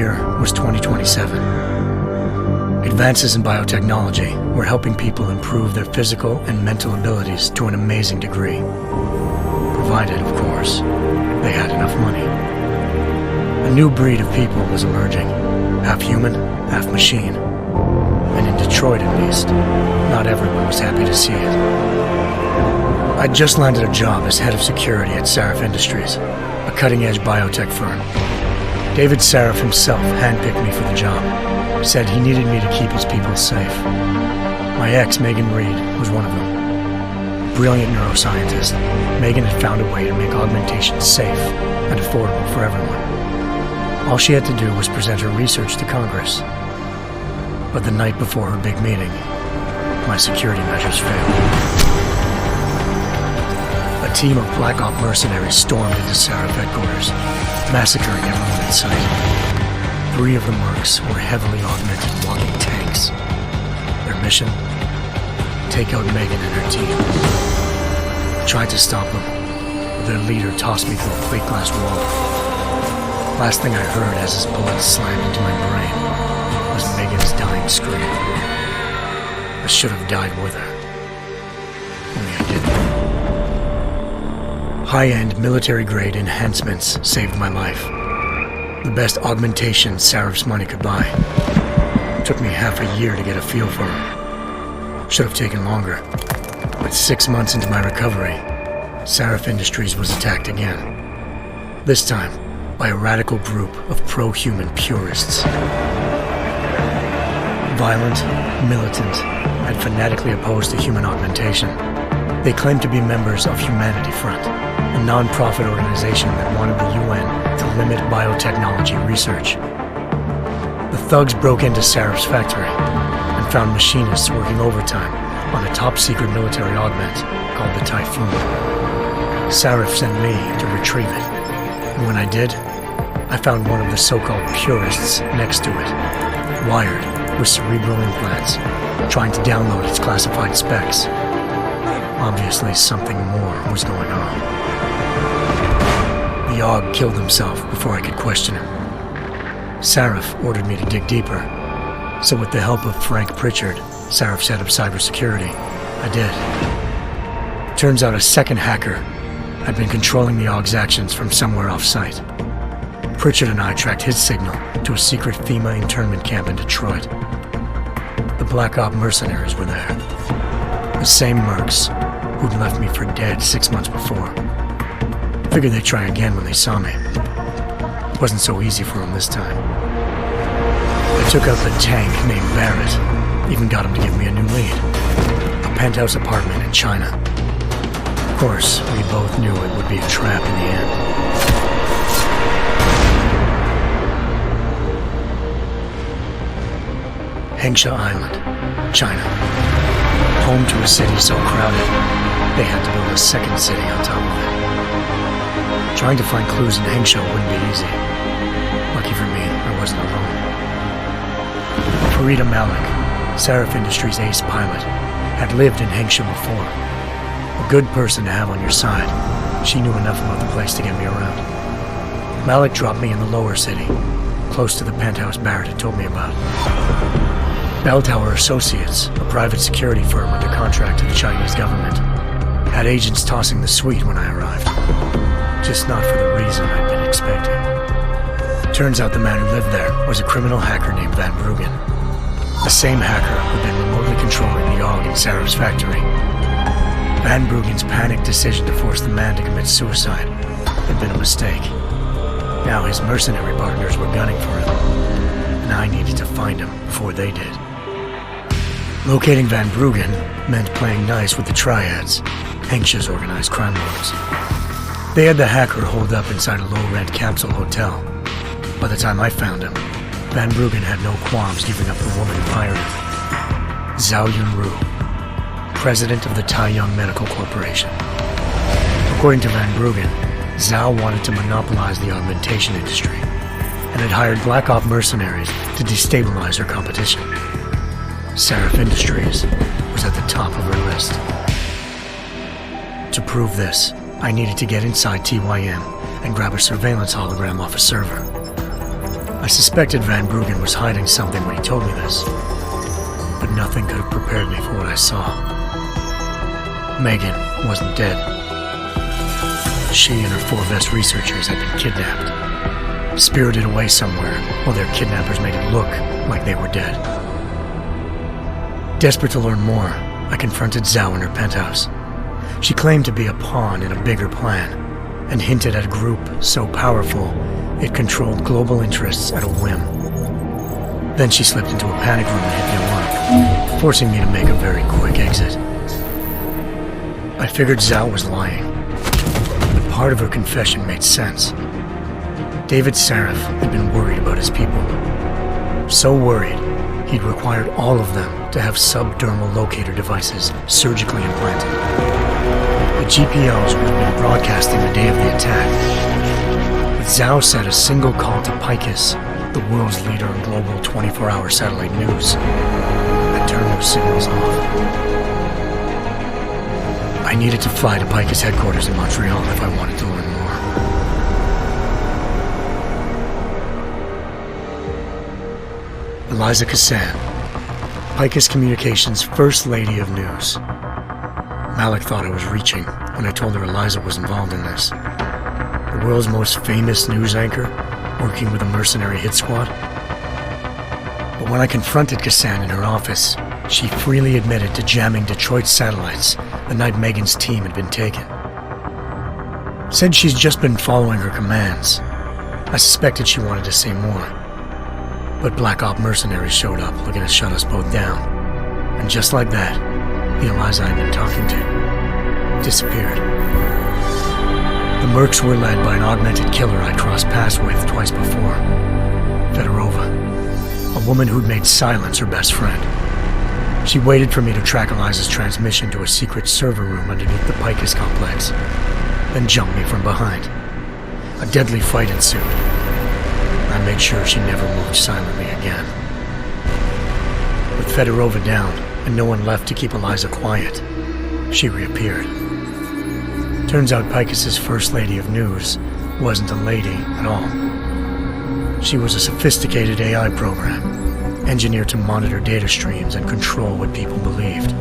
year was 2027. Advances in biotechnology were helping people improve their physical and mental abilities to an amazing degree. Provided, of course, they had enough money. A new breed of people was emerging, half human, half machine. And in Detroit, at least, not everyone was happy to see it. I'd just landed a job as head of security at Sarif Industries, a cutting-edge biotech firm. David Sarif himself handpicked me for the job, said he needed me to keep his people safe. My ex, Megan Reed, was one of them. Brilliant neuroscientist, Megan had found a way to make augmentation safe and affordable for everyone. All she had to do was present her research to Congress. But the night before her big meeting, my security measures failed. A team of Black Op mercenaries stormed into Sarif headquarters, massacring everyone in sight. 3 of the mercs were heavily augmented walking tanks. Their mission? Take out Megan and her team. I tried to stop them, but their leader tossed me through a plate glass wall. Last thing I heard as his bullet slammed into my brain was Megan's dying scream. I should have died with her. Only I didn't. High-end military-grade enhancements saved my life. The best augmentation Sarif's money could buy. It took me half a year to get a feel for them. Should have taken longer. But 6 months into my recovery, Sarif Industries was attacked again. This time, by a radical group of pro-human purists. Violent, militant, and fanatically opposed to human augmentation. They claimed to be members of Humanity Front, a non-profit organization that wanted the UN to limit biotechnology research. The thugs broke into Sarif's factory and found machinists working overtime on a top-secret military augment called the Typhoon. Sarif sent me to retrieve it, and when I did, I found one of the so-called purists next to it, wired with cerebral implants, trying to download its classified specs. Obviously, something more was going on. The AUG killed himself before I could question him. Sarif ordered me to dig deeper, so with the help of Frank Pritchard, Sarif's head of cybersecurity, I did. Turns out a second hacker had been controlling the AUG's actions from somewhere off-site. Pritchard and I tracked his signal to a secret FEMA internment camp in Detroit. The Black Op mercenaries were there. The same mercs who'd left me for dead 6 months before. Figured they'd try again when they saw me. It wasn't so easy for them this time. I took out the tank named Barrett, even got him to give me a new lead. A penthouse apartment in China. Of course, we both knew it would be a trap in the end. Hengsha Island, China. Home to a city so crowded, they had to build a second city on top of it. Trying to find clues in Hengsha wouldn't be easy. Lucky for me, I wasn't alone. Farida Malik, Sarif Industries' ace pilot, had lived in Hengsha before. A good person to have on your side. She knew enough about the place to get me around. Malik dropped me in the lower city, close to the penthouse Barrett had told me about. Bell Tower Associates, a private security firm under contract to the Chinese government, had agents tossing the suite when I arrived. Just not for the reason I'd been expecting. Turns out the man who lived there was a criminal hacker named Van Bruggen. The same hacker who'd been remotely controlling the AUG in Sarif's factory. Van Bruggen's panicked decision to force the man to commit suicide had been a mistake. Now his mercenary partners were gunning for him, and I needed to find him before they did. Locating Van Bruggen meant playing nice with the Triads, Hengsha's organized crime lords. They had the hacker holed up inside a low-rent capsule hotel. By the time I found him, Van Bruggen had no qualms giving up the woman who hired him. Zhao Yunru, president of the Taiyang Medical Corporation. According to Van Bruggen, Zhao wanted to monopolize the augmentation industry and had hired Black Op mercenaries to destabilize her competition. Sarif Industries was at the top of her list. To prove this, I needed to get inside TYM and grab a surveillance hologram off a server. I suspected Van Bruggen was hiding something when he told me this, but nothing could have prepared me for what I saw. Megan wasn't dead. She and her 4 best researchers had been kidnapped, spirited away somewhere while their kidnappers made it look like they were dead. Desperate to learn more, I confronted Zhao in her penthouse. She claimed to be a pawn in a bigger plan, and hinted at a group so powerful it controlled global interests at a whim. Then she slipped into a panic room and hit the alarm, forcing me to make a very quick exit. I figured Zhao was lying, but part of her confession made sense. David Sarif had been worried about his people. So worried, he'd required all of them to have subdermal locator devices surgically implanted. The GPOs would have been broadcasting the day of the attack. But Zhao said a single call to Picus, the world's leader in global 24-hour satellite news, had turned those signals off. I needed to fly to Picus headquarters in Montreal if I wanted to learn more. Eliza Cassan, Picus Communications' First Lady of News. Malik thought I was reaching when I told her Eliza was involved in this. The world's most famous news anchor, working with a mercenary hit squad. But when I confronted Cassan in her office, she freely admitted to jamming Detroit's satellites the night Megan's team had been taken. Said she's just been following her commands. I suspected she wanted to say more. But Black Op mercenaries showed up looking to shut us both down. And just like that, the Eliza I'd been talking to disappeared. The mercs were led by an augmented killer I crossed paths with twice before, Fedorova, a woman who'd made silence her best friend. She waited for me to track Eliza's transmission to a secret server room underneath the Picus complex, then jumped me from behind. A deadly fight ensued. I made sure she never moved silently again. With Fedorova down and no one left to keep Eliza quiet, she reappeared. Turns out Picus's First Lady of News wasn't a lady at all. She was a sophisticated AI program, engineered to monitor data streams and control what people believed.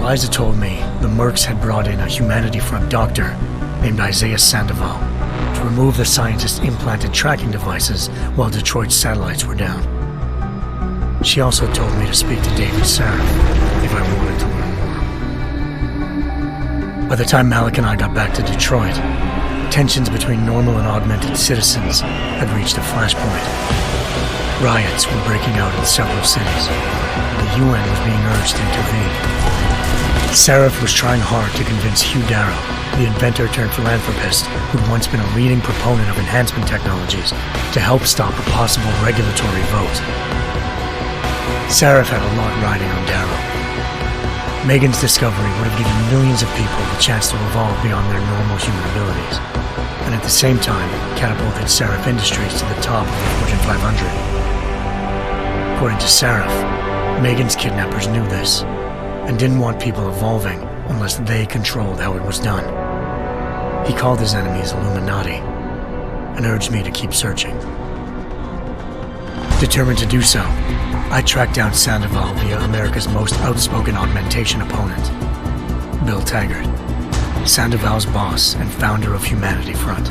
Eliza told me the mercs had brought in a Humanity Front doctor named Isaiah Sandoval to remove the scientist's implanted tracking devices while Detroit's satellites were down. She also told me to speak to David Sarif if I wanted to learn more. By the time Malik and I got back to Detroit, tensions between normal and augmented citizens had reached a flashpoint. Riots were breaking out in several cities. The UN was being urged to intervene. Sarif was trying hard to convince Hugh Darrow, the inventor-turned-philanthropist who'd once been a leading proponent of enhancement technologies, to help stop a possible regulatory vote. Sarif had a lot riding on Darrow. Megan's discovery would have given millions of people the chance to evolve beyond their normal human abilities, and at the same time catapulted Sarif Industries to the top of the Fortune 500. According to Sarif, Megan's kidnappers knew this, and didn't want people evolving unless they controlled how it was done. He called his enemies Illuminati, and urged me to keep searching. Determined to do so, I tracked down Sandoval via America's most outspoken augmentation opponent, Bill Taggart, Sandoval's boss and founder of Humanity Front.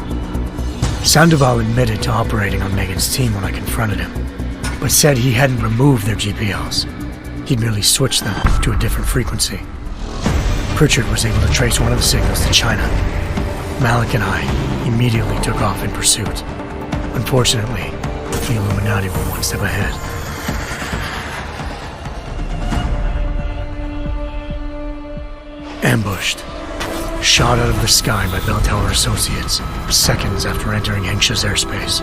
Sandoval admitted to operating on Megan's team when I confronted him, but said he hadn't removed their GPLs. He'd merely switched them to a different frequency. Pritchard was able to trace one of the signals to China. Malik and I immediately took off in pursuit. Unfortunately, the Illuminati were one step ahead. Ambushed. Shot out of the sky by Bell Tower Associates, seconds after entering Hengsha's airspace.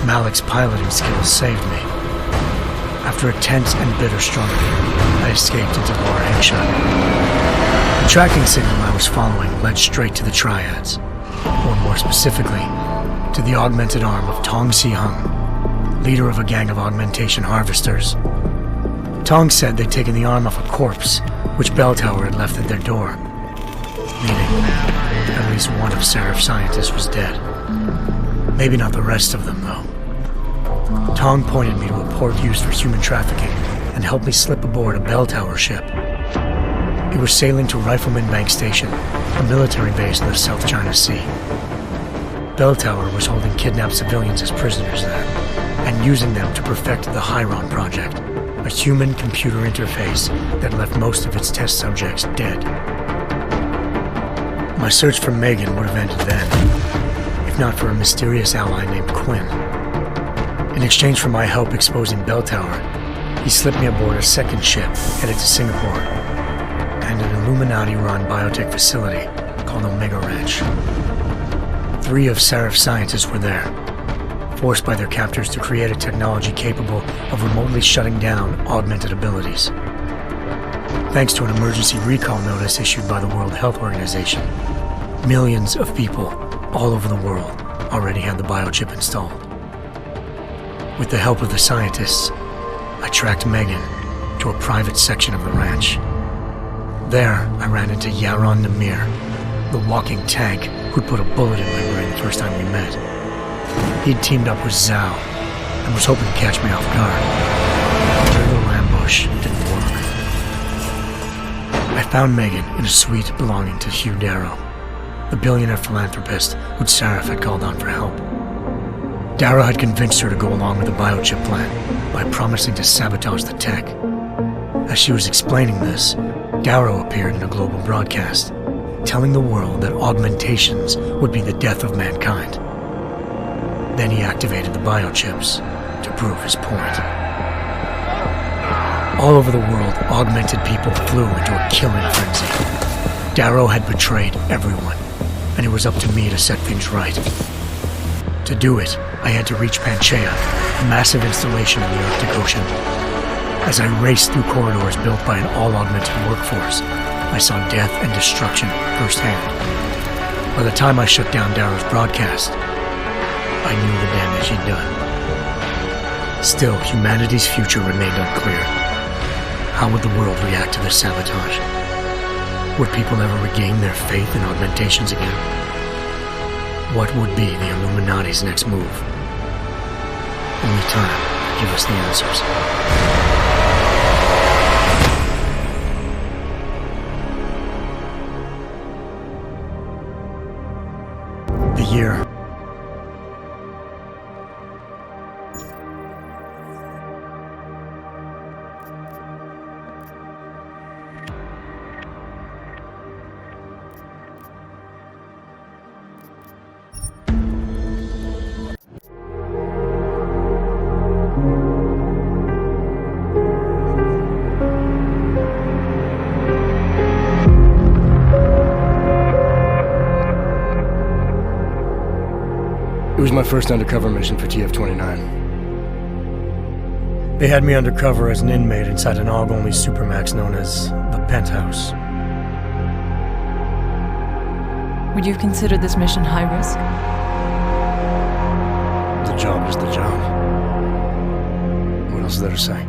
Malik's piloting skills saved me. After a tense and bitter struggle, I escaped into Lower Hengsha. The tracking signal I was following led straight to the Triads, or more specifically, to the augmented arm of Tong Si-hung, leader of a gang of augmentation harvesters. Tong said they'd taken the arm off a corpse, which Bell Tower had left at their door, meaning at least one of Sarif's scientists was dead. Maybe not the rest of them, though. Tong pointed me to a port used for human trafficking and helped me slip aboard a bell tower ship. It was sailing to Rifleman Bank Station, a military base in the South China Sea. Bell Tower was holding kidnapped civilians as prisoners there, and using them to perfect the Hyron Project, a human-computer interface that left most of its test subjects dead. My search for Megan would have ended then, if not for a mysterious ally named Quinn. In exchange for my help exposing Bell Tower, he slipped me aboard a second ship headed to Singapore and an Illuminati-run biotech facility called Omega Ranch. 3 of Seraph's scientists were there, forced by their captors to create a technology capable of remotely shutting down augmented abilities. Thanks to an emergency recall notice issued by the World Health Organization, millions of people all over the world already had the biochip installed. With the help of the scientists, I tracked Megan to a private section of the ranch. There, I ran into Yaron Namir, the walking tank who'd put a bullet in my brain the first time we met. He'd teamed up with Zhao and was hoping to catch me off guard. Their little ambush didn't work. I found Megan in a suite belonging to Hugh Darrow, the billionaire philanthropist who Seraph had called on for help. Darrow had convinced her to go along with the biochip plan by promising to sabotage the tech. As she was explaining this, Darrow appeared in a global broadcast, telling the world that augmentations would be the death of mankind. Then he activated the biochips to prove his point. All over the world, augmented people flew into a killing frenzy. Darrow had betrayed everyone, and it was up to me to set things right. To do it, I had to reach Panchaea, a massive installation in the Arctic Ocean. As I raced through corridors built by an all-augmented workforce, I saw death and destruction firsthand. By the time I shut down Darrow's broadcast, I knew the damage he'd done. Still, humanity's future remained unclear. How would the world react to this sabotage? Would people ever regain their faith in augmentations again? What would be the Illuminati's next move? Only time could give us the answers. The year. It was my first undercover mission for TF-29. They had me undercover as an inmate inside an AUG-only supermax known as the Penthouse. Would you have considered this mission high risk? The job is the job. What else is there to say?